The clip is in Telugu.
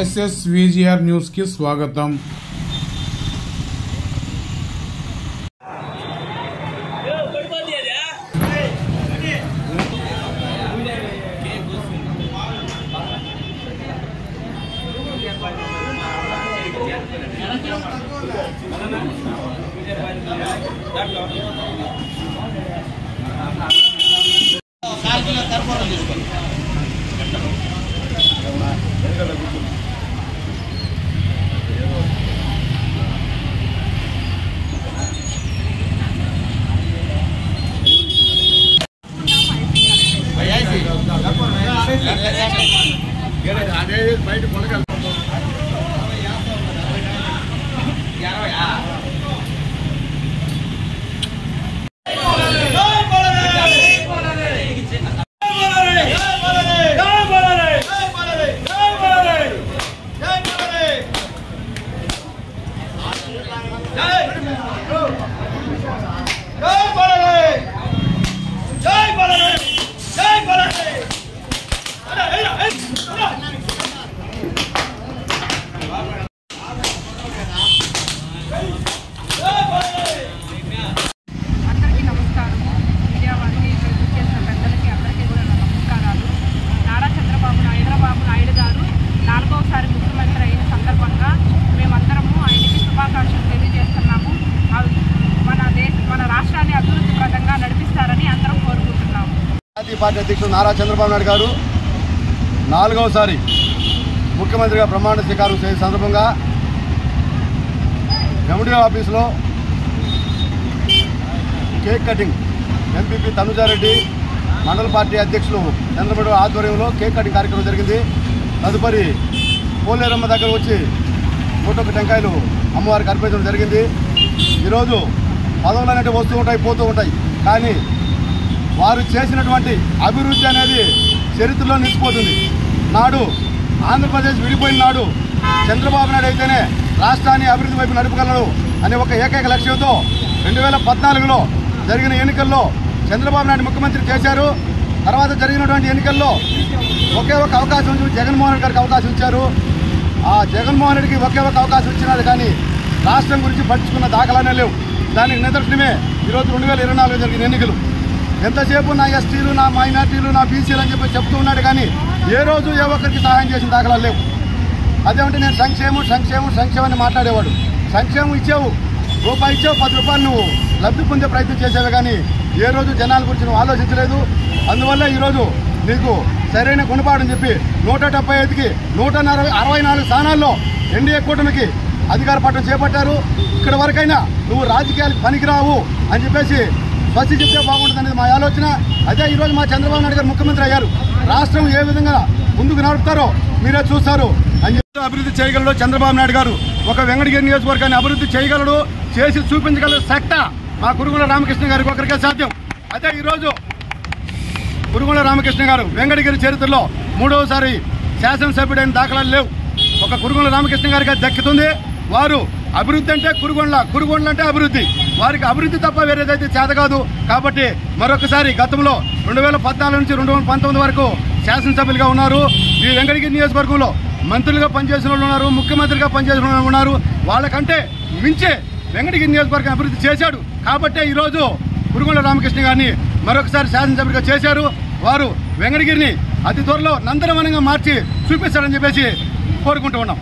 SSVGR న్యూస్ కి స్వాగతం। పార్టీ అధ్యక్షుడు నారా చంద్రబాబు నాయుడు గారు 4వసారి ముఖ్యమంత్రిగా ప్రమాణ స్వీకారం చేసే సందర్భంగా ఎండిఓ ఆఫీసులో కేక్ కటింగ్ ఎంపీపీ తనుజారెడ్డి మండల పార్టీ అధ్యక్షులు చంద్రబాబు ఆధ్వర్యంలో కేక్ కటింగ్ కార్యక్రమం జరిగింది। తదుపరి పోలేరమ్మ దగ్గర వచ్చి ఫోటోకి టెంకాయలు అమ్మవారికి అర్పించడం జరిగింది। ఈరోజు పదవులు అనేవి వస్తూ ఉంటాయి, పోతూ ఉంటాయి, కానీ వారు చేసినటువంటి అభివృద్ధి అనేది చరిత్రలో నిలిచిపోతుంది। నాడు ఆంధ్రప్రదేశ్ విడిపోయిన నాడు చంద్రబాబు నాయుడు అయితేనే రాష్ట్రాన్ని అభివృద్ధి వైపు నడపగలడు అనే ఒక ఏకైక లక్ష్యంతో 2014లో జరిగిన ఎన్నికల్లో చంద్రబాబు నాయుడు ముఖ్యమంత్రి చేశారు। తర్వాత జరిగినటువంటి ఎన్నికల్లో ఒకే ఒక అవకాశం జగన్మోహన్ రెడ్డి గారికి అవకాశం ఇచ్చారు। ఆ జగన్మోహన్ రెడ్డికి ఒకే ఒక అవకాశం ఇచ్చినది, కానీ రాష్ట్రం గురించి పట్టించుకున్న దాఖలానే లేవు। దానికి నిదర్శనమే ఈరోజు 2024 జరిగిన ఎన్నికలు। ఎంతసేపు నా ఎస్టీలు, నా మైనార్టీలు, నా బీసీలు అని చెప్పి చెప్తూ ఉన్నాడు, కానీ ఏ రోజు ఏ ఒక్కరికి సహాయం చేసిన దాఖలాలు లేవు। అదేమంటే నేను సంక్షేమాన్ని మాట్లాడేవాడు। సంక్షేమం ఇచ్చావు, రూపాయి ఇచ్చావు, 10 రూపాయలు నువ్వు లబ్ధి పొందే ప్రయత్నం చేసేవే, కానీ ఏ రోజు జనాల గురించి నువ్వు ఆలోచించలేదు। అందువల్ల ఈరోజు నీకు సరైన గుణపాఠం చెప్పి 175కి 164 స్థానాల్లో ఎన్డీఏ కూటమికి అధికార పట్టం చేపట్టారు। ఇక్కడ వరకైనా నువ్వు రాజకీయాలకు పనికిరావు అని చెప్పేసి స్వచ్ఛ చెప్తే బాగుంటుంది అనేది మా ఆలోచన। అదే ఈరోజు మా చంద్రబాబు నాయుడు గారు ముఖ్యమంత్రి అయ్యారు। రాష్ట్రం ఏ విధంగా ముందుకు నడుపుతారో మీరే చూస్తారు అని చెప్పి అభివృద్ధి చేయగలడు చంద్రబాబు నాయుడు గారు। ఒక వెంకటగిరి నియోజకవర్గాన్ని అభివృద్ధి చేయగలడు, చేసి చూపించగలడు సత్తా మా కురుగుల రామకృష్ణ గారికి ఒకరికే సాధ్యం। అదే ఈరోజు కురుగుల రామకృష్ణ గారు వెంకటగిరి చరిత్రలో 3వసారి శాసనసభ్యుడైన దాఖలాలు లేవు। ఒక కురుగుల రామకృష్ణ గారికి దక్కుతుంది। వారు అభివృద్ధి అంటే కురుగుండ్ల అంటే అభివృద్ధి, వారికి అభివృద్ధి తప్ప వేరేదైతే చేత కాదు। కాబట్టి మరొకసారి గతంలో 2014 నుంచి 2019 వరకు శాసనసభ్యులుగా ఉన్నారు। ఈ వెంకటగిరి నియోజకవర్గంలో మంత్రులుగా పనిచేసిన వాళ్ళు ఉన్నారు, ముఖ్యమంత్రిగా పనిచేసిన వాళ్ళు ఉన్నారు। వాళ్ళకంటే మించే వెంకటగిరి నియోజకవర్గం అభివృద్ధి చేశాడు। కాబట్టే ఈరోజు కురుగుల రామకృష్ణ గారిని మరొకసారి శాసనసభ్యులుగా చేశారు। వారు వెంకటగిరిని అతి త్వరలో నందనవనంగా మార్చి చూపిస్తారని చెప్పేసి కోరుకుంటూ ఉన్నాం।